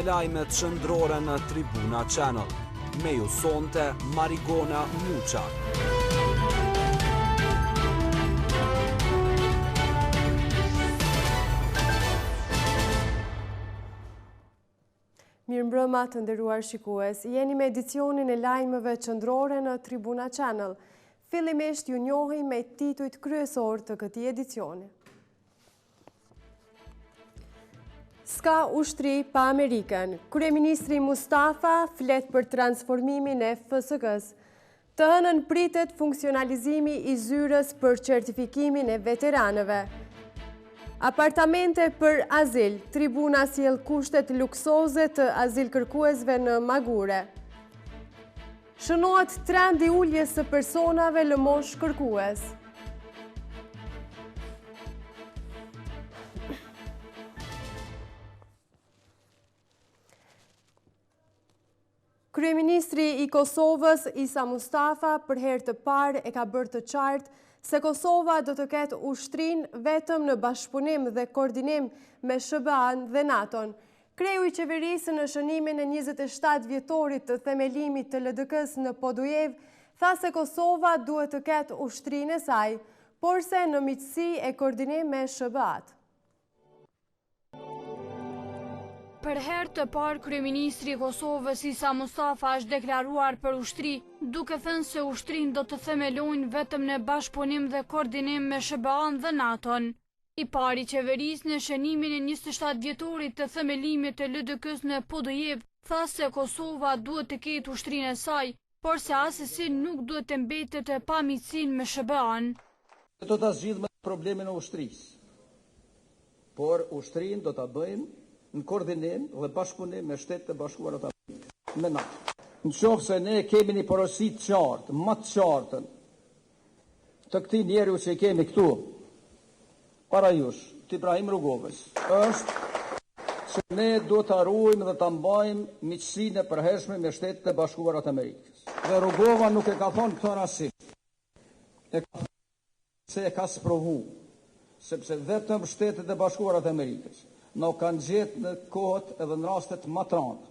lajmet qendrore në Tribuna Channel. Me ju sonte Marigona Muça. Mirëmbrëma të nderuar shikues, jeni me edicionin e lajmeve qendrore në Tribuna Channel. Fillimisht ju njohim me titujt kryesor të këtij edicioni. Ska ushtri pa Amerikën. Kryeministri Mustafa flet për transformimin e FSK-s. Të hënën pritet funksionalizimi i zyrës për certifikimin e veteranëve. Apartamente për azil, tribuna sjell kushtet luksoze të azil kërkuesve në Magure. Shënohet trendi uljes së personave lë mosh kërkues. Kryeministri i Kosovës, Isa Mustafa, për herë të parë e ka bërë të qartë se Kosova do të ketë ushtrinë vetëm në bashkëpunim dhe koordinim me SBA-n dhe NATO-n. Kreu i qeverisë në shënimin e 27 vjetorit të themelimit të LDK-s në Podujev tha se Kosova duhet të ketë ushtrinë e saj, por se në miqësi e koordinim me SBA-t. Për herë të parë, kryeministri i Kosovës Isa Mustafa është deklaruar për ushtri, duke thënë se ushtrinë do të themelojnë vetëm në bashkëpunim dhe koordinim me SBA-n dhe NATO-n. I pari qeverisë në shënimin e 27 vjetorit të themelimit të LDK-s në Podujev tha se Kosova duhet të ketë ushtrinë e saj, por se asesi nuk duhet të mbetet të pamiqësinë me SBA-n. Do ta zgjidhmë problemin e ushtrisë, por ushtrinë do ta bëjmë në koordinim dhe bashkëpunim me Shtetet e Bashkuara të Amerikës, me NATO. Nëse ne kemi një porosi të qartë, më të qartën, të këtij njeriu që kemi këtu, para jush, të Ibrahim Rugovës, është se ne do të ruajmë dhe të mbajmë miqësinë e përhershme me Shtetet e Bashkuara të Amerikës. Dhe Rugova nuk e ka thonë këto rastisht. E ka thonë se e ka sprovu, sepse vetëm Shtetet e Bashkuara të Amerikës në kanë gjetë në kohët edhe në rastet më të rënda.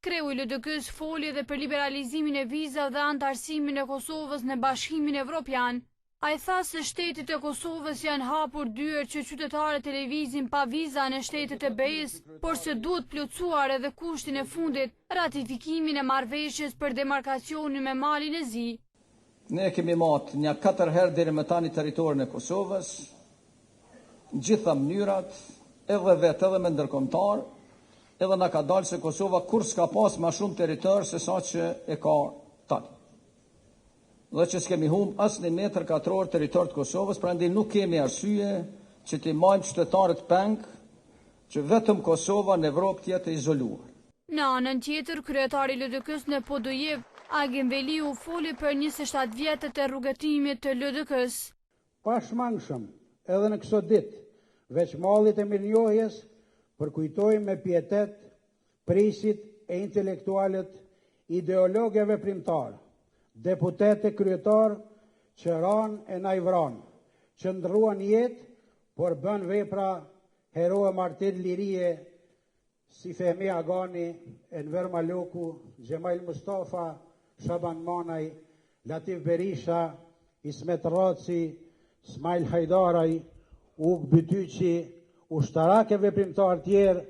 Kreu i LDK-s foli edhe për liberalizimin e vizave dhe antarësimin e Kosovës në Bashkimin Evropian. Ai tha se shtetet e Kosovës janë hapur dyert që qytetarët e lëvizin pa viza në shtetet e BE-s, por se duhet plotësuar edhe kushtin e fundit, ratifikimin e marrëveshjes për demarkacionin me Malin e Zi. Ne kemi marrë një 4 herë deri më tani territorin e Kosovës, në gjitha mënyrat, edhe vetë edhe me ndërkombëtar, edhe na ka dalë se Kosova kur s'ka pas ma shumë territor se sa që e ka tani. Dhe që s'kemi humb as një metër katror territor të Kosovës, prandaj nuk kemi arsye që t'i majmë qytetarët peng që vetëm Kosova në Evropë tjetë izoluar. Në anën tjetër, kryetari i LDK-s në Podujev, Agim Veliu, foli për 27 vjetët e rrugëtimit të LDK-s. Pashmangshëm edhe në këso ditë, veç mallit e mirënjohjes, përkujtojmë me pietet prisit e intelektualet, ideologëve primtar, deputete kryetar që ranë e najvran, që ndruan jetë, por bën vepra heroë martir lirie si Fehmi Agani, Enver Maloku, Xhemail Mustafa, Shaban Manaj, Latif Berisha, Ismet Raci, Smail Hajdaraj, Ug Bytyqi, ushtarake veprimtar tjerë.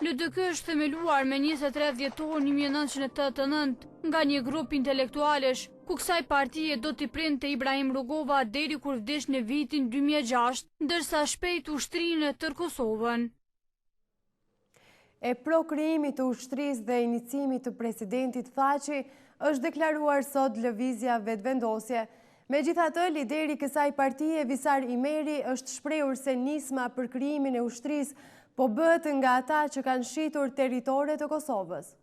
LDK është themeluar me 23 dhjetor 1989 nga një grup intelektualesh, ku kësaj partie do t'i printe Ibrahim Rugova deri kur vdesh në vitin 2006, ndërsa shpejt ushtrinë e tër Kosovën. E prokrijimit të ushtrisë dhe inicimit të presidentit Thaçi është deklaruar sot lëvizja vetëvendosje. Megjithatë, lideri i kësaj partie, Visar Imeri, është shprehur se nisma për krijimin e ushtrisë po bëhet nga ata që kanë shitur territore të Kosovës.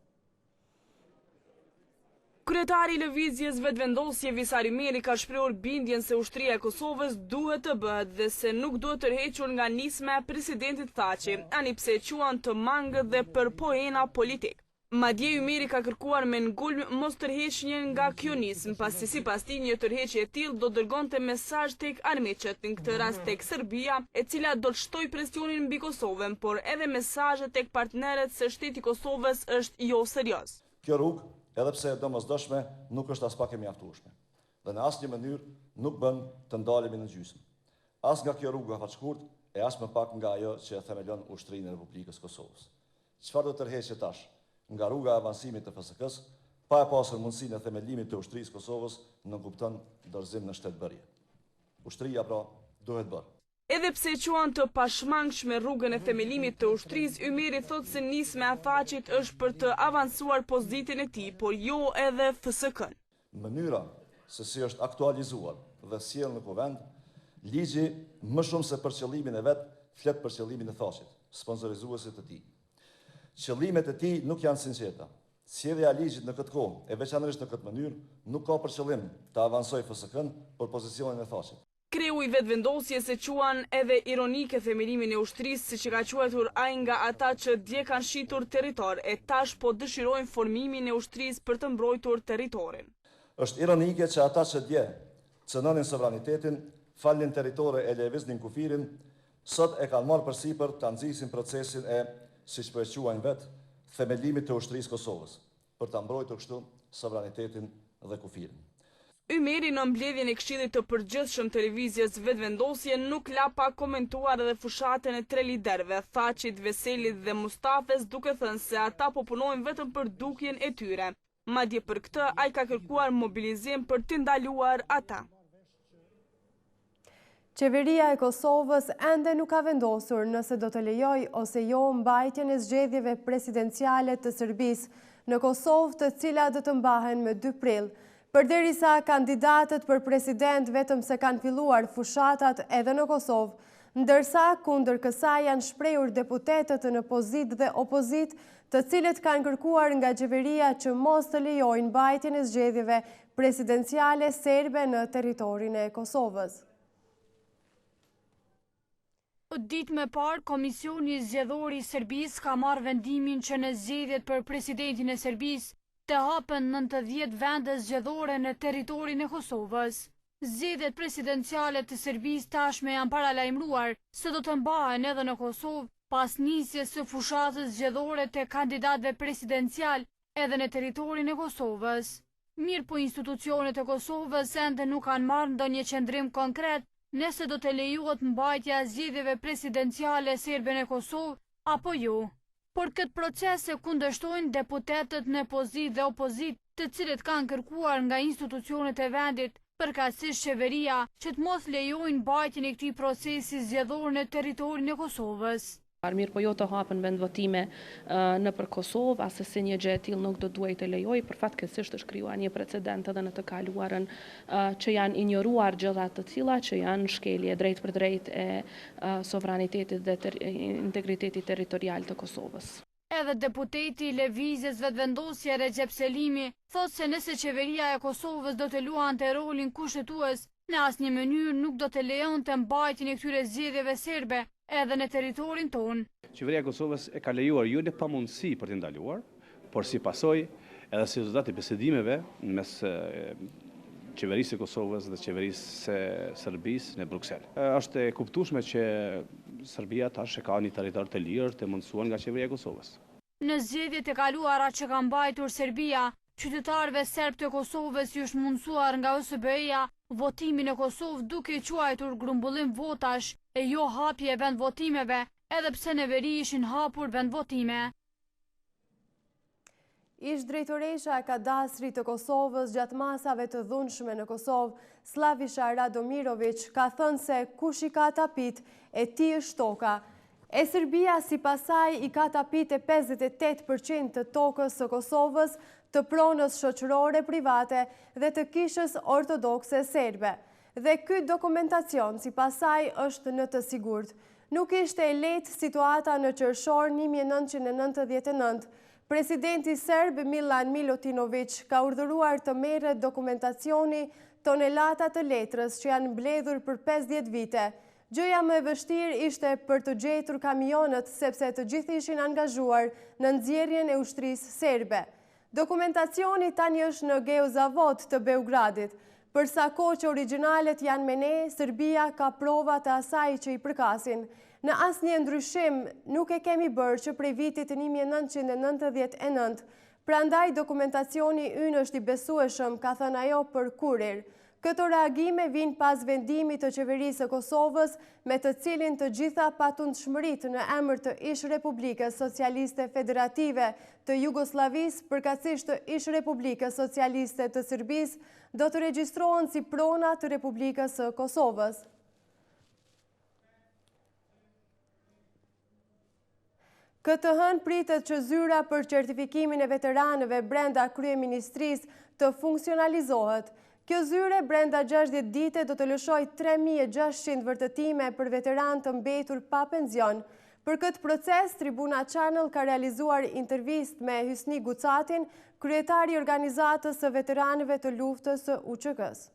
Kryetari i lëvizjes vetëvendosje Visar Imeri ka shprehur bindjen se ushtria e Kosovës duhet të bëhet dhe se nuk duhet tërhequr nga nisma e presidentit Thaçi, ani pse quan të mangët dhe për poena politik. Madje Ymeri ka kërkuar me ngulm mos tërheqjen nga kjo nismë, pasi sipas tij një tërheqje e tillë do dërgonte mesazh tek armiqet, në këtë rast tek Serbia, e cila do të shtoj presionin mbi Kosovën, por edhe mesazhet tek partnerët se shteti i Kosovës është jo serioz. Kjo rrugë, edhe pse e domosdoshme, nuk është as pak e mjaftueshme. Dhe në asnjë mënyrë nuk bën të ndalemi në gjysmë. As nga kjo rrugë afatshkurt, e as më pak nga ajo që e themelon ushtrinë e Republikës Kosovës. Çfarë do tërheqet tash? Nga rruga e avancimit të FSK-s, pa e pasur mundësinë e themelimit të ushtrisë Kosovës, nuk kupton dorëzim në shtetbërje. Ushtria pra duhet bërë. Edhe pse quan të pashmangshme rrugën e themelimit të ushtrisë, Ymeri thotë se nisma e faqit është për të avancuar pozitën e tij, por jo edhe FSK-n. Mënyra se si është aktualizuar dhe sjell në kuvend, ligji më shumë se për qëllimin e vet, flet për qëllimin e thashit, sponsorizuesit të tij. Qëllimet e tij nuk janë sinqerta. Sjellja e ligjit në këtë kohë, e veçanërisht në këtë mënyrë, nuk ka për qëllim të avancojë FSK-n për pozicionin e thashit. Kreu i vetëvendosjes e quan edhe ironike themelimin e ushtrisë, siç e ka quajtur ai nga ata që dje kanë shitur territor e tash po dëshirojnë formimin e ushtrisë për të mbrojtur territorin. Është ironike që ata që dje cënonin sovranitetin, falnin territore e lëviznin kufirin, sot e kanë marrë përsipër ta nxisin procesin e, siç po e quajnë vetë, themelimit të ushtrisë Kosovës, për ta mbrojtur kështu sovranitetin dhe kufirin. Ymeri në mbledhjen e Këshillit të Përgjithshëm Televizjes Vetëvendosje nuk la pa komentuar edhe fushatën e 3 liderëve, Thaçit, Veselit dhe Mustafes, duke thënë se ata po punojnë vetëm për dukjen e tyre. Madje për këtë ai ka kërkuar mobilizim për të ndaluar ata. Qeveria e Kosovës ende nuk ka vendosur nëse do të lejoj ose jo mbajtjen e zgjedhjeve presidenciale të Serbisë në Kosovë, të cilat do të mbahen me 2 prill. Përderisa kandidatët për president vetëm se kanë filluar fushatat edhe në Kosovë, ndërsa kundër kësaj janë shprehur deputetët në pozitë dhe opozitë, të cilët kanë kërkuar nga qeveria që mos të lejojnë mbajtjen e zgjedhjeve presidenciale serbe në territorin e Kosovës. Ditë më parë, Komisioni Zgjedhor i Serbisë ka marrë vendimin që në zgjedhjet për presidentin e Serbisë të hapen 90 vende zgjedhore në territorin e Kosovës. Zgjedhjet presidenciale të Serbisë tashme janë paralajmëruar se do të mbahen edhe në Kosovë pas nisjes së fushatës zgjedhore të kandidatëve presidencial edhe në territorin e Kosovës. Mirë po institucionet e Kosovës ende nuk kanë marrë ndonjë qendrim konkret nëse do të lejohet mbajtja e zgjedhjeve presidenciale serbe në Kosovë apo jo. Por këtë proces e kundërshtojnë deputetët në pozitë dhe opozitë, të cilët kanë kërkuar nga institucionet e vendit, përkatësisht qeveria, që të mos lejojnë mbajtjen e këtij procesi zgjedhor në territorin e Kosovës. Mirë po jo të hapen vendvotime në për Kosovë, asesi një gjë e tillë nuk do duhet të lejoj, për fatkeqësisht është krijuar një precedent edhe në të kaluarën që janë injoruar gjëra të tilla që janë shkelje drejt për drejt e sovranitetit dhe integritetit territorial të Kosovës. Edhe deputeti i Lëvizjes Vetëvendosje Recep Selimi thotë se nëse qeveria e Kosovës do të luante rolin kushtetues, në asnjë mënyrë nuk do të lejonte mbajtjen e këtyre zgjedhjeve serbe edhe në territorin tonë. Qeveria e Kosovës e ka lejuar jo në pamundësi për të ndaluar, por si pasojë edhe si rezultat e bisedimeve mes qeverisë e Kosovës dhe qeverisë së Serbisë në Bruksel. Është e kuptueshme që Serbia tash ka një territor të lirë të mundsuar nga qeveria e Kosovës. Në zgjedhjet e kaluara që ka mbajtur Serbia, qytetarëve serb të Kosovës ju është mundsuar nga OSBE-ja votimin në Kosovë duke quajtur grumbullim votash e jo hapje vendvotimeve, edhe pse në veri ishin hapur vendvotime. Ish drejtoresha e kadastrit të Kosovës gjatë masave të dhunshme në Kosovë, Slavisha Radomirović, ka thënë se kush i ka tapit e ti është toka. E Serbia si pasaj i ka tapit e 58% të tokës së Kosovës, të pronës shoqërore private dhe të kishës ortodokse serbe. Dhe ky dokumentacion si pasaj është në të sigurt. Nuk ishte e lehtë situata në qershor 1999. Presidenti serb Milan Milutinović ka urdhëruar të merret dokumentacioni tonelata të letrës që janë mbledhur për 50 vite. Gjëja më e vështirë ishte për të gjetur kamionët sepse të gjithë ishin angazhuar në nxjerrjen e ushtrisë serbe. Dokumentacioni tani është në Geozavod të Beogradit. Përsa kohë që originalet janë me ne, Serbia ka prova të asaj që i përkasin. Në asnjë ndryshim nuk e kemi bërë që prej vitit 1999, prandaj dokumentacioni ynë është i besueshëm, ka thënë ajo për Kurir. Këto reagime vinë pas vendimit të qeverisë së Kosovës, me të cilin të gjitha patundshmëritë në emër të Ish Republikës Socialiste Federative të Jugosllavisë, përkatësisht të Ish Republikës Socialiste të Serbisë, do të regjistrohen si prona të Republikës së Kosovës. Këtë hënë pritet që zyra për certifikimin e veteranëve brenda kryeministrisë të funksionalizohet. Kjo zyre brenda 60 dite do të lëshoj 3600 vërtetime për veteran të mbetur pa penzion. Për këtë proces, Tribuna Channel ka realizuar intervist me Hysni Gucatin, kryetari i organizatës së veteranëve të luftës së UÇK-s.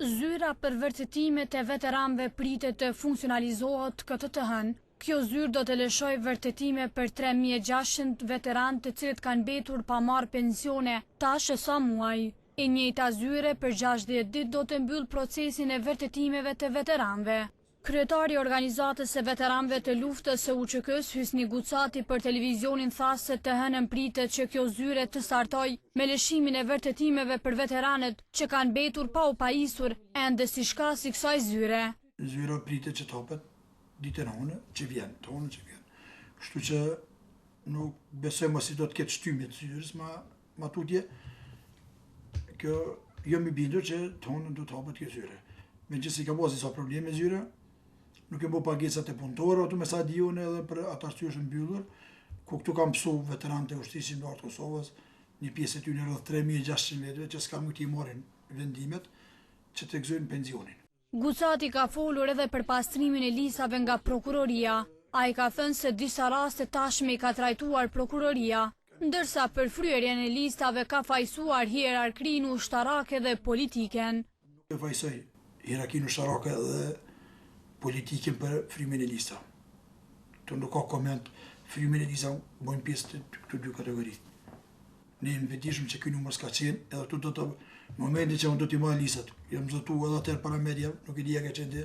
Zyra për vërtetimet e veteranëve pritet të funksionalizohet këtë të hënë. Kjo zyrë do të lëshoj vërtetime për 3600 veteranë të cilët kanë mbetur pa marrë pensione tash e sa muaj. E njëjta zyre për 60 ditë do të mbyll procesin e vërtetimeve të veteranëve. Kryetari i organizatës së veteranëve të luftës së UÇK-s, Hysni Gucati, për televizionin tha se të hënën pritet që kjo zyre të startoj me lëshimin e vërtetimeve për veteranët që kanë mbetur pa u pajisur ende si shka si kësaj zyre. Zyra pritet që të hapet ditën hone që vjen, Kështu që nuk besoj më si do të ketë shtymbje të zyrës, ma tutje, kjo jam i bindur që të honën do të hapet kjo zyre. Me që si ka bozi sa probleme zyre, nuk e bo pagesat e punëtore, ato me sa dione edhe për ata arsye është mbyllur, ku këtu kam pësu veteranët e ushtrisë në Lartë Kosovës, një pjesë e tyre rreth 3600 vetëve që s'ka më t'i marrin vendimet që të gëzojnë pensionin. Gucati ka folur edhe për pastrimin e lisave nga prokuroria. Ai ka thënë se disa raste tashme i ka trajtuar prokuroria, ndërsa për fryerjen e listave ka fajsuar hierarkinë ushtarake dhe politiken. Nuk e fajsoj hierarkinë ushtarake dhe politiken për frymin e lista. Të nuk ka koment, frymin e lista bojnë pjesë të dy kategori. Ne në vetishëm që këj numër s'ka qenë, edhe të do të momentin që unë do t'i marrë listat, jam zotu edhe atër para media, nuk e dija ka qenë dhe,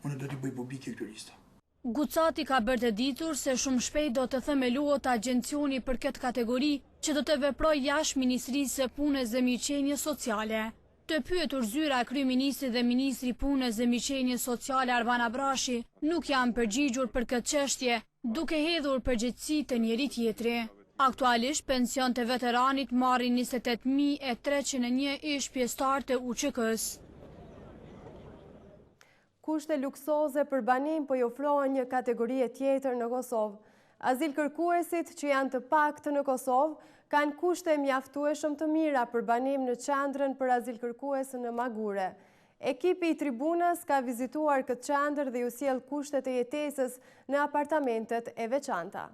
unë do t'i bëj publike këtë lista. Gucati ka bërë të ditur se shumë shpejt do të themelohet agjencioni për këtë kategori që do të veproj jashtë Ministrisë së Punës dhe Mirëqenies Sociale. Të pyetur zyra, kryeministri dhe ministri i Punës dhe Mirëqenies Sociale Arvan Abrashi nuk janë përgjigjur për këtë çështje, duke hedhur përgjegjësi të njëri tjetri. Aktualisht, pension të veteranit marrin 28.301 ish pjesëtar të UÇK-s. Kushte luksoze për banim po i ofrohen një kategorie tjetër në Kosovë. Azil kërkuesit që janë të paktë në Kosovë kanë kushte mjaftueshëm të mira për banim në qendrën për azil kërkues në Magure. Ekipi i Tribunës ka vizituar këtë qendër dhe ju sjell kushtet e jetesës në apartamentet e veçanta.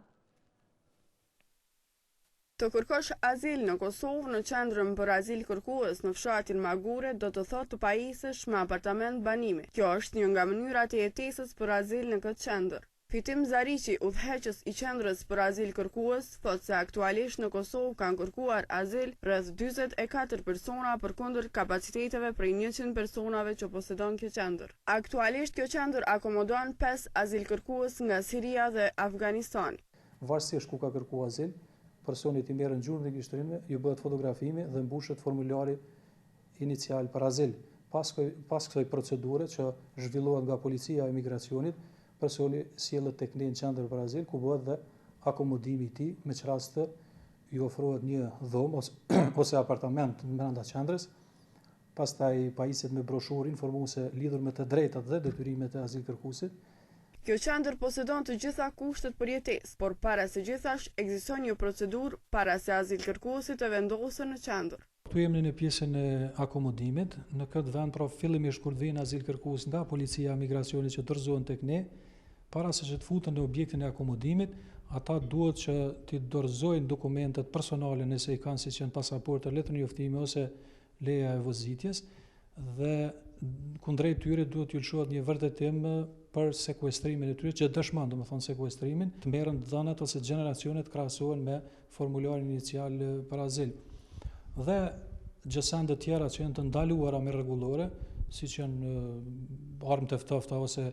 Të kërkosh azil në Kosovë në qendrën për azil kërkues në fshatin Magure do të thotë të pajisësh me apartament banimi. Kjo është një nga mënyrat e jetesës për azil në këtë qendër. Fitim Zariqi, udhëheqës i qendrës për azil kërkues, thotë se aktualisht në Kosovë kanë kërkuar azil rreth 44 persona përkundër kapaciteteve prej 100 personave që posedon kjo qendër. Aktualisht kjo qendër akomodon 5 azil kërkues nga Siria dhe Afganistani. Varësisht ku ka kërkuar azil, personit i merren gjurmë regjistrimit, ju bëhet fotografimi dhe mbushet formulari inicial për azil. Pas kësaj procedure që zhvillohet nga policia e migracionit, personi sjellet tek ne në qendër për azil, ku bëhet dhe akomodimi i tij, me çrast të ju ofrohet një dhomë ose apartament brenda qendrës. Pastaj pajiset me broshurë informuese lidhur me të drejtat dhe detyrimet e azil kërkuesit. Kjo qendër posedon të gjitha kushtet për jetesë, por para se gjithash ekziston një procedurë para se azil kërkuesit të vendosen në qendër. Këtu jemi në pjesën e akomodimit. Në këtë vend, pra fillimisht kur vjen azil kërkues nga policia e migracionit që dorëzohen tek ne, para se të futen në objektin e akomodimit, ata duhet që të dorëzojnë dokumentet personale nëse i kanë, siç janë pasaporta, letër njoftimi ose leja e vozitjes, dhe kundrejt tyre duhet t'ju lëshohet një vërtetim për sekuestrimin e tyre, që dëshmon, domethënë sekuestrimin, të merren dhënat ose gjeneracionet krahasohen me formularin inicial për azil. Dhe gjësende tjera që janë të ndaluara me rregullore, siç janë armë të ftofta ose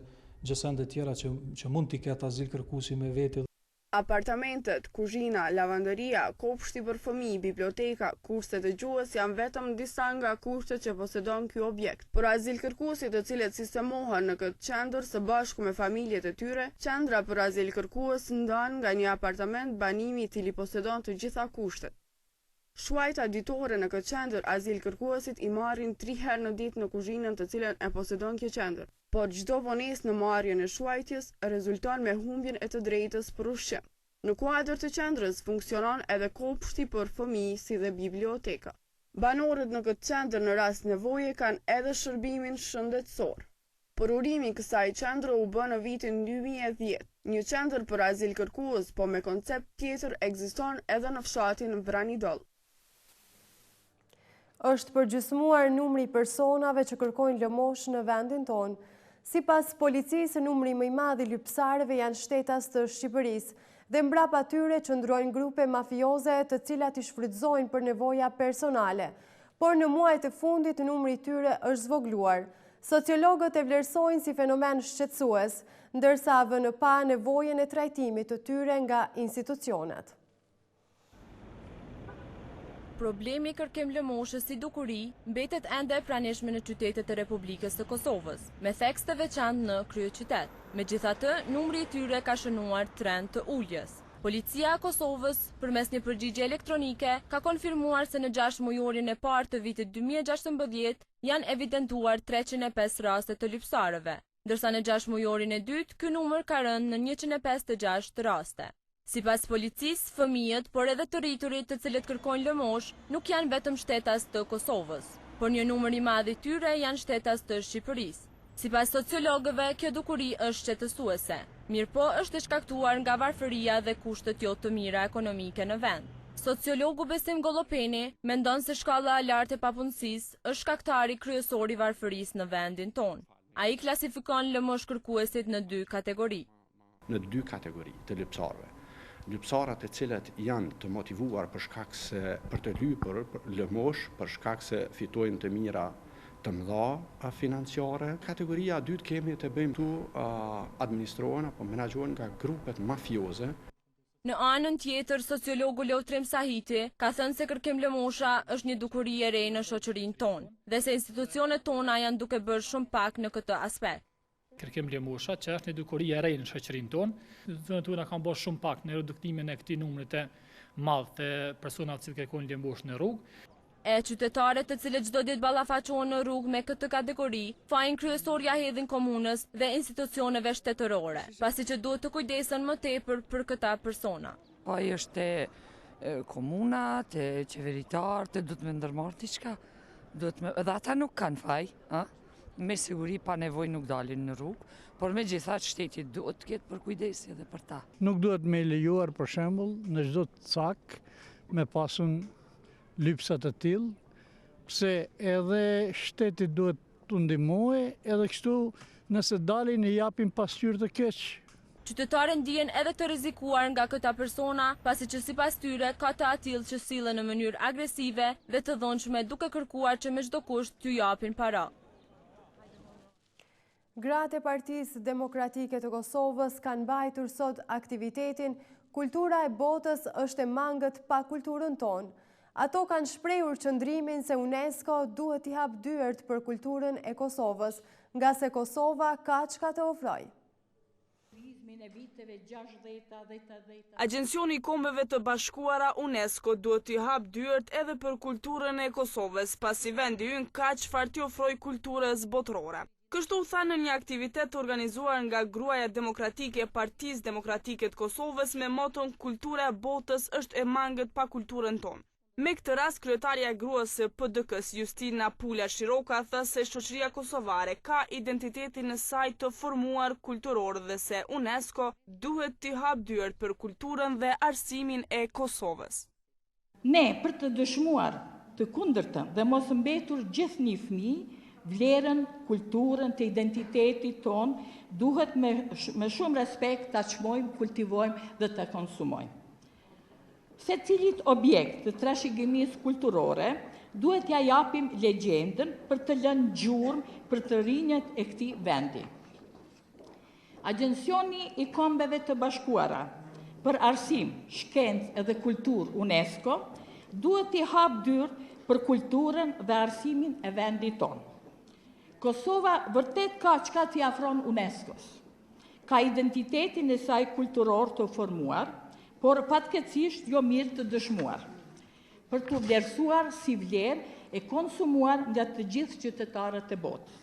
gjësende tjera që mund t'i ketë azil kërkuesi me veti. Apartamentet, kuzhina, lavanderia, kopshti për fëmijë, biblioteka, kurset e gjuhës janë vetëm disa nga kushtet që posedon ky objekt. Por azil kërkuesit të cilët sistemohen në këtë qendër së bashku me familjet e tyre, qendra për azil kërkues ndan nga një apartament banimi i cili posedon të gjitha kushtet. Shuajta ditore në këtë qendër azil kërkuesit i marrin 3 herë në ditë në kuzhinën të cilën e posedon kjo qendër. Por çdo vonesë në marrjen e shuajtjes rezulton me humbjen e të drejtës për ushqim. Në kuadër të qendrës funksionon edhe kopshti për fëmijë si dhe biblioteka. Banorët në këtë qendër në rast nevoje kanë edhe shërbimin shëndetësor. Por urimi i kësaj qendre u bë në vitin 2010. Një qendër për azil kërkues, po me koncept tjetër ekziston edhe në fshatin Vranidoll. Është përgjysmuar numri i personave që kërkojnë lëmosh në vendin tonë. Sipas policisë, numri më i madh i lypsarëve janë shtetas të Shqipërisë dhe mbrapa tyre qëndrojnë grupe mafioze të cilat i shfrytëzojnë për nevoja personale, por në muajt e fundit numri i tyre është zvogluar. Sociologët e vlerësojnë si fenomen shqetësues, ndërsa vënë pa nevojën e trajtimit të tyre nga institucionet. Problemi i kërkim lëmoshës si dukuri mbetet ende e pranishme në qytetet e Republikës së Kosovës, me theks të veçantë në kryeqytet. Megjithatë, numri i tyre ka shënuar trend të uljes. Policia e Kosovës, përmes një përgjigje elektronike, ka konfirmuar se në 6 mujorin e parë të vitit 2016 janë evidentuar 305 raste të lypsarëve, ndërsa në 6 mujorin e dytë ky numër ka rënë në 156 raste. Sipas policisë, fëmijët, por edhe të rriturit të cilët kërkojnë lëmosh, nuk janë vetëm shtetas të Kosovës, por një numër i madh i tyre janë shtetas të Shqipërisë. Sipas sociologëve, kjo dukuri është shqetësuese, mirëpo është e shkaktuar nga varfëria dhe kushtet jo të mira ekonomike në vend. Sociologu Besim Gollopeni mendon se shkalla e lartë e papunësisë është shkaktari kryesor i varfërisë në vendin tonë. Ai klasifikon lëmosh kërkuesit në 2 kategori. Në 2 kategori të lypsarëve. Lypsarat e cilët janë të motivuar për shkak se për të lypur lëmosh, për shkak se fitojnë të mira të mëdha financiare. Kategoria e dytë kemi të bëjmë tu administrohen apo menaxhohen nga grupet mafioze. Në anën tjetër, sociologu Lotrim Sahiti ka thënë se kërkim lëmosha është një dukuri e re në shoqërinë tonë dhe se institucionet tona janë duke bërë shumë pak në këtë aspekt. Kërkim lëmosha, që është një dukuri e re në shoqërinë tonë, zonë tona kanë bërë shumë pak në reduktimin e këtij numri të madh të personave që kërkojnë lëmosh në rrugë. E qytetarët të cilët çdo ditë ballafaqohen në rrugë me këtë kategori, fajin kryesor ja hedhin komunës dhe institucioneve shtetërore, pasi që duhet të kujdesen më tepër për këta persona. Faji është te komuna, te qeveritarët, duhet me ndërmarrë diçka, edhe ata nuk kanë faj, me siguri pa nevojë nuk dalin në rrugë, por megjithatë shteti duhet të ketë për kujdesi edhe për ta. Nuk duhet me lejuar për shembull në çdo cak me pasun lypsat e tillë, pse edhe shteti duhet të ndihmojë, edhe kështu nëse dalin i japin pasqyrë të keq. Qytetarët ndihen edhe të rrezikuar nga këta persona, pasi që sipas tyre ka të atill që sillen në mënyrë agresive dhe të dhunshme duke kërkuar që me çdo kusht t'ju japin para. Gratë e Partisë Demokratike të Kosovës kanë mbajtur sot aktivitetin Kultura e botës është e mangët pa kulturën tonë. Ato kanë shprehur qëndrimin se UNESCO duhet t'i hap dyert për kulturën e Kosovës, nga se Kosova ka çka të ofrojë. Agjencioni i Kombeve të Bashkuara UNESCO duhet t'i hap dyert edhe për kulturën e Kosovës, pasi vendi ynë ka çfarë t'i ofrojë kulturës botërore. Kështu tha në një aktivitet organizuar nga Gruaja Demokratike e Partisë Demokratike të Kosovës me moton Kultura e botës është e mangët pa kulturën tonë. Me këtë rast, kryetarja e gruas së PDK-s Justina Pula Shiroka tha se shoqëria kosovare ka identitetin e saj të formuar kulturor dhe se UNESCO duhet t'i hap dyert për kulturën dhe arsimin e Kosovës. Ne, për të dëshmuar të kundërtën dhe mos mbetur gjithë një fëmijë, vlerën, kulturën të identitetit ton, duhet me shumë respekt të çmojmë, kultivojmë dhe të konsumojmë. Se cilit objekt të trashëgimisë kulturore duhet ja japim legjendën për të lënë gjurmë për të rinjët e këtij vendi. Agjensioni i Kombeve të Bashkuara për Arsim, Shkencë dhe Kulturë UNESCO duhet t'i hapë dyrë për kulturën dhe arsimin e vendit tonë. Kosova vërtet ka çka t'i afron UNESCO-s. Ka identitetin e saj kulturor të formuar, por fatkeqësisht jo mirë të dëshmuar, për të vlerësuar si vlerë e konsumuar nga të gjithë qytetarët e botës.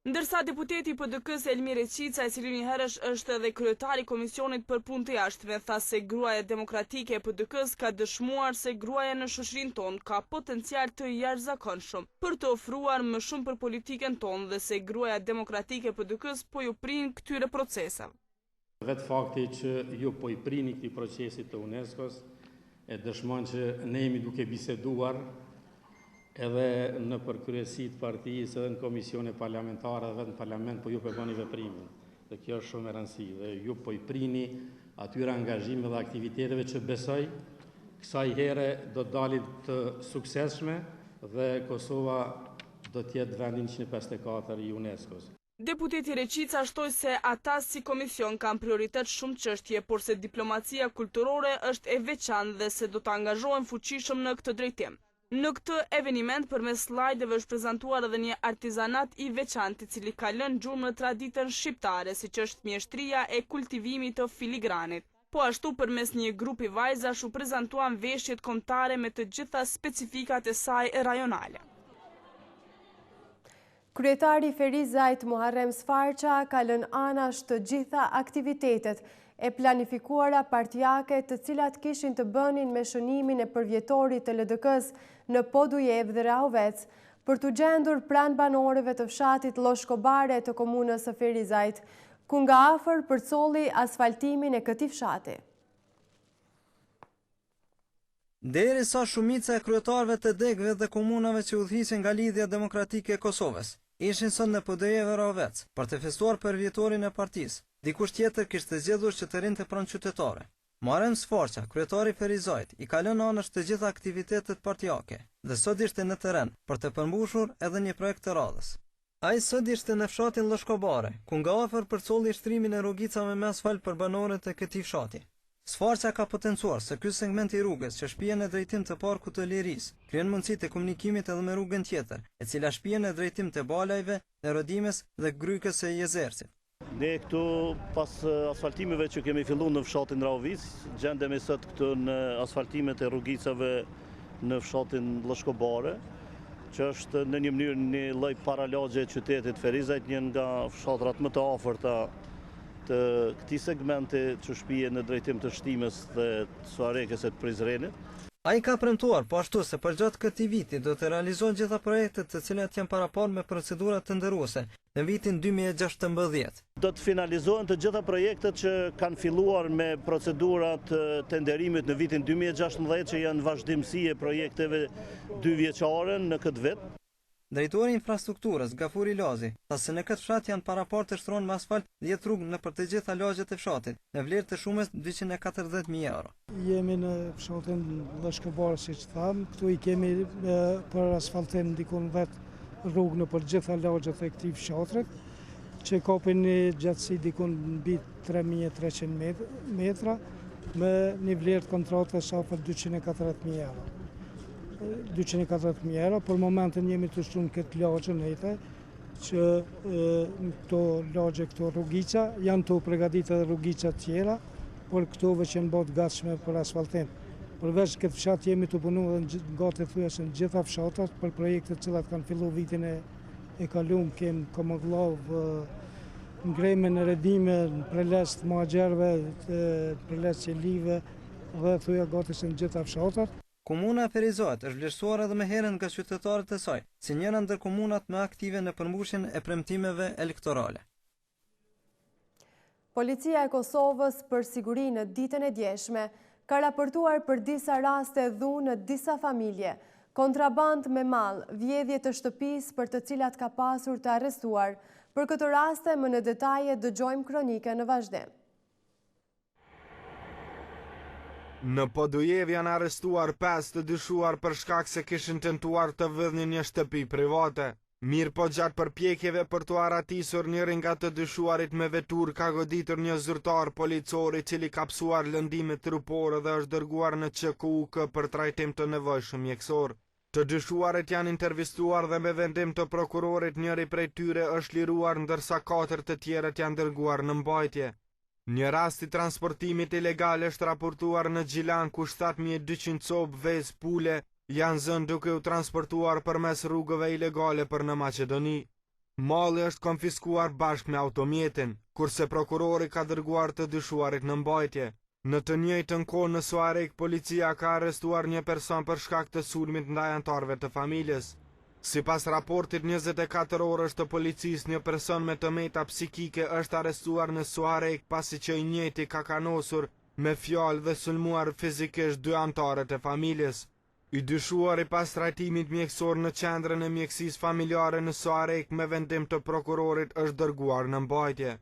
Ndërsa deputeti i PDK-s Elmir Reqica, i cili një herësh është edhe kryetari Komisionit për Punë të Jashtme, tha se gruaja demokratike e PDK-s ka dëshmuar se gruaja në shoqërinë tonë ka potencial të jashtëzakonshëm për të ofruar më shumë për politikën tonë dhe se gruaja demokratike e PDK-s po ju prin këtyre procesave. Vetë fakti që ju po i prini këtij procesi të UNESCO-s e dëshmon që ne jemi duke biseduar edhe në përkryesi të partijës, edhe në komisione parlamentare, edhe në parlament, po ju po bëni veprimin. Dhe kjo është shumë e rëndësishme. Dhe ju po i prini atyre angazhime dhe aktiviteteve që besoj, kësaj here do të dalin të suksesshme dhe Kosova do të jetë vendi 154 i UNESCO-s. Deputeti Reqica shtoi se ata si komision kanë prioritet shumë çështje, por se diplomacia kulturore është e veçantë dhe se do të angazhohen fuqishëm në këtë drejtim. Në këtë eveniment përmes slajdeve është prezantuar edhe një artizanat i veçantë, i cili ka lënë gjurmë në traditën shqiptare, siç është mjeshtria e kultivimit të filigranit. Po ashtu përmes një grupi vajzash u prezantuan veshjet kombëtare me të gjitha specifikat e saj rajonale. Kryetari Ferizajt Muharrem Sfarqa ka lënë anash të gjitha aktivitetet e planifikuara partijake të cilat kishin të bënin me shënimin e përvjetorit të LDK-s në Podujev dhe Rahovec për të gjendur pranë banorëve të fshatit Lloshkobare të komunës së Ferizajt, ku nga afër përcolli asfaltimin e këtij fshati. Derisa shumica e kryetarëve të degëve dhe komunave që udhëhiqen nga Lidhja Demokratike e Kosovës ishin sot në Podujev dhe Rahovec për të festuar përvjetorin e partisë, dikush tjetër kishte zgjedhur që të rinte pranë qytetare. Muharrem Sfarqa, kryetari Ferizajt, i ka lënë anash të gjitha aktivitetet partijake dhe sot ishte në terren për të përmbushur edhe një projekt të radhës. Ai sot ishte në fshatin Lloshkobare, ku nga afër përcolli shtrimin e rrugicave me asfalt për banorët e këtij fshati. Sfarqa ka potencuar se ky segment i rrugës që shpihen në drejtim të Parkut të Lirisë, krijon mundësi të komunikimit edhe me rrugën tjetër, e cila shpihen në drejtim të Balajve, në Rodimes dhe Grykës së Jezercit. Ne këtu pas asfaltimeve që kemi filluar në fshatin Rahovic, gjendemi sot këtu në asfaltimet e rrugicave në fshatin Lloshkobare, që është në një mënyrë një lloj paralagje e qytetit Ferizajt, një nga fshatrat më të afërta të këtij segmenti që shpihen në drejtim të Shtimës dhe të Suarekës e të Prizrenit. Ai ka premtuar po ashtu se përgjatë këtij viti do të realizohen gjitha projektet të cilat janë paraparë me procedura tenderuese në vitin 2016. Do të finalizohen të gjitha projektet që kanë filluar me procedurat tenderimit në vitin 2016 që janë vazhdimsi e projekteve 2 vjeçare në këtë vit. Drejtori i infrastrukturës Gafuri Lazi tha se në këtë fshat janë paraparë të shtrohen me asfalt 10 rrugë në për të gjitha lagjet e fshatit, në vlerë të shumës 240.000 euro. Jemi në fshatin Lloshkobare, siç tham, këtu i kemi për asfaltim dikon 10 rrugë në për gjitha lagjet e këtij fshatrit, që kapin një gjatësi dikon mbi 3300 metra me një vlerë të kontratës afër 240.000 euro. 240.000 euro, për momentin jemi të shtunë këtë lagje në ete, që këto lagje, këto rrugica, janë të përgatitur edhe rrugica tjera, por këto që janë bërë gatshme për asfaltim. Përveç këtë fshat jemi të punu dhe gati thyesën gjitha fshatat për projekte të cilat kanë fillu vitin e kaluar, kem Komogllav, Ngreme në Redime, në Prelest Magjerve, Prelest Qelive dhe thuja gati në gjitha fshatat. Komuna e Ferizajt është vlerësuar edhe më herën nga qytetarët e saj, si njëra ndër komunat më aktive në përmbushjen e premtimeve elektorale. Policia e Kosovës për siguri në ditën e djeshme ka raportuar për disa raste dhunë në disa familje, kontraband me mall, vjedhje të shtëpisë për të cilat ka pasur të arrestuar. Për këtë raste më në detaje dëgjojmë kronike në vazhdim. Në Podujev janë arrestuar 5 të dyshuar për shkak se kishin tentuar të vëdhnin një shtëpi private. Mirë po gjatë përpjekjeve për të aratisur njërin nga të dyshuarit me vetur ka goditur një zyrtar policor i cili ka psuar lëndime trupore dhe është dërguar në QKUK për trajtim të nevojshëm mjekësor. Të dyshuarit janë intervistuar dhe me vendim të prokurorit njëri prej tyre është liruar ndërsa 4 të tjerët janë dërguar në mbajtje. Një rast i transportimit ilegal është raportuar në Gjilan ku 7200 copë vezë pule janë zënë duke u transportuar përmes rrugëve ilegale për në Maqedoni. Malli është konfiskuar bashkë me automjetin, kurse prokurori ka dërguar të dyshuarit në mbajtje. Në të njëjtën kohë në Suarek policia ka arrestuar një person për shkak të sulmit ndaj anëtarëve të familjes. Sipas raportit 24 orësh të policisë, një person me tëmeta psikike është arrestuar në Suarek pasi që i njëjti ka kanosur me fjalë dhe sulmuar fizikisht 2 anëtarët e familjes. I dyshuari pas trajtimit mjekësor në qendrën e mjekësisë familjare në Suarek me vendim të prokurorit është dërguar në mbajtje.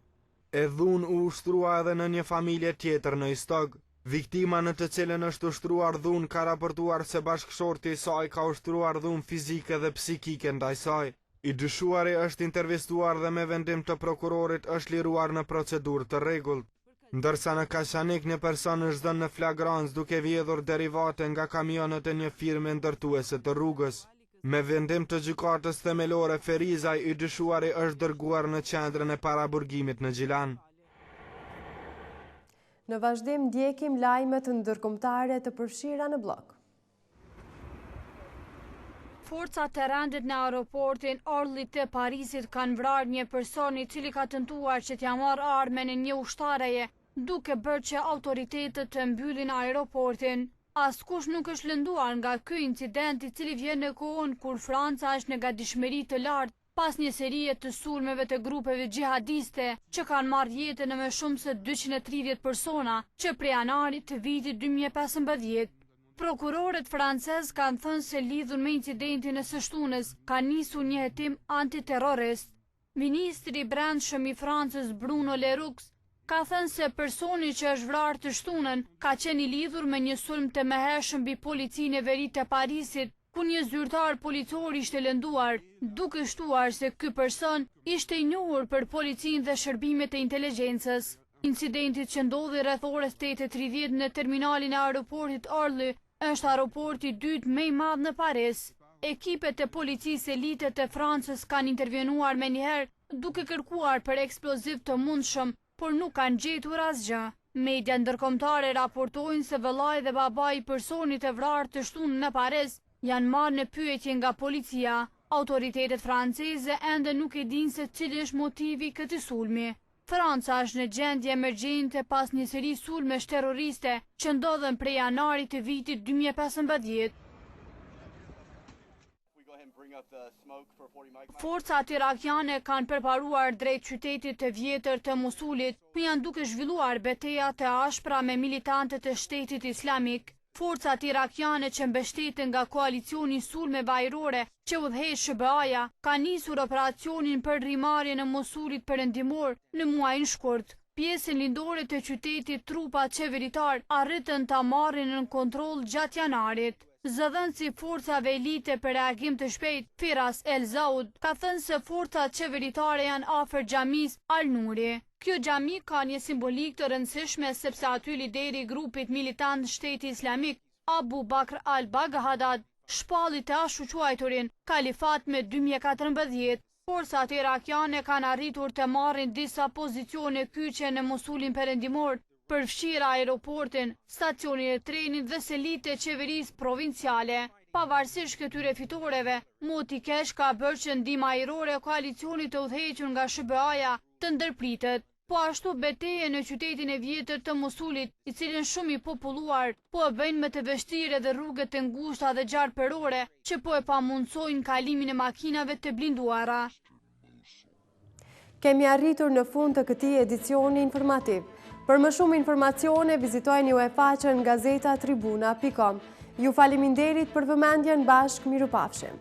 E dhunë u ushtrua edhe në një familje tjetër në Istog. Viktima në të cilën është ushtruar dhunë ka raportuar se bashkëshorti i saj ka ushtruar dhunë fizike dhe psikike ndaj saj. I dyshuari është intervistuar dhe me vendim të prokurorit është liruar në procedurë të rregullt. Ndërsa në Kashanik një person është dhënë në flagrancë duke vjedhur derivate nga kamionët e një firme ndërtuese të rrugës. Me vendim të gjykatës themelore Ferizaj, i dyshuari është dërguar në qendrën e paraburgimit në Gjilan. Në vazhdim ndjekim lajmet ndërkombëtare të përfshira në blog. Forcat e rendit në aeroportin Orly të Parisit kanë vrarë një person i cili ka tentuar që t'ia marrë armën e një ushtareje, duke bërë që autoritetet të mbyllin aeroportin. Askush nuk është lënduar nga ky incident i cili vjen në kohën kur Franca është në gatishmëri të lartë pas një serie të sulmeve të grupeve xhihadiste që kanë marrë jetën në më shumë se 230 persona që prej janarit të vitit 2015. Prokurorët francez kanë thënë se lidhur me incidentin e së shtunës ka nisur një hetim antiterrorist. Ministri i Brendshëm i Francës Bruno Leroux ka thënë se personi që është vrarë të shtunën ka qenë i lidhur me një sulm të mëhershëm mbi policinë e verit të Parisit, ku një zyrtar policor ishte lënduar, duke shtuar se ky person ishte i njohur për policinë dhe shërbimet e inteligjencës. Incidentit që ndodhi rreth orës 8:30 në terminalin e aeroportit Orly është aeroporti i dytë më i madh në Paris. Ekipet e policisë elite të Francës kanë intervenuar menjëherë duke kërkuar për eksploziv të mundshëm, por nuk kanë gjetur asgjë. Media ndërkombëtare raportojnë se vëllai dhe babai i personit e vrarë të shtunë në Paris janë marrë në pyetje nga policia. Autoritetet franceze ende nuk e dinë se cili është motivi i këtij sulmi. Franca është në gjendje emergjente pas një seri sulmesh terroriste që ndodhen prej janarit të vitit 2015. Forcat irakiane kanë përparuar drejt qytetit të vjetër të Mosulit, ku janë duke zhvilluar betejat të ashpra me militantët e shtetit islamik. Forcat irakiane që mbështeten nga koalicioni sulmeve ajrore që udhëheq SBA-ja kanë nisur operacionin për rrymmarrjen e Mosulit perëndimor në muajin shkurt. Pjesën lindore të qytetit trupat qeveritar arritën ta marrin në kontroll gjatë janarit. Zëdhënësi forcave elite për reagim të shpejt, Firas El Zaud, ka thënë se forcat qeveritare janë afër xhamisë Al Nuri. Kjo xhami ka një simbolik të rëndësishme sepse aty lideri i grupit militant Shteti Islamik, Abu Bakr al-Baghdad, shpalli të ashuquajturin kalifat me 2014. Forcat irakiane kanë arritur të marrin disa pozicione kyçe në Mosulin perëndimor, përfshirë aeroportin, stacionin e trenit dhe selitë e qeverisë provinciale. Pavarësisht këtyre fitoreve, Moti Kesh ka bërë që ndihma ajrore e koalicionit të udhëhequr nga SBA-ja të ndërpritet. Po ashtu beteje në qytetin e vjetër të Mosulit, i cilin shumë i populluar, po e bëjnë me të vështirë dhe rrugët e ngushta dhe gjarpërore, që po e pamundsojnë kalimin e makinave të blinduara. Kemi arritur në fund të këtij edicioni informativ. Për më shumë informacione, vizitojeni uefaqen gazeta tribuna.com. Ju faleminderit për vëmendjen, bashkë mirupafshim.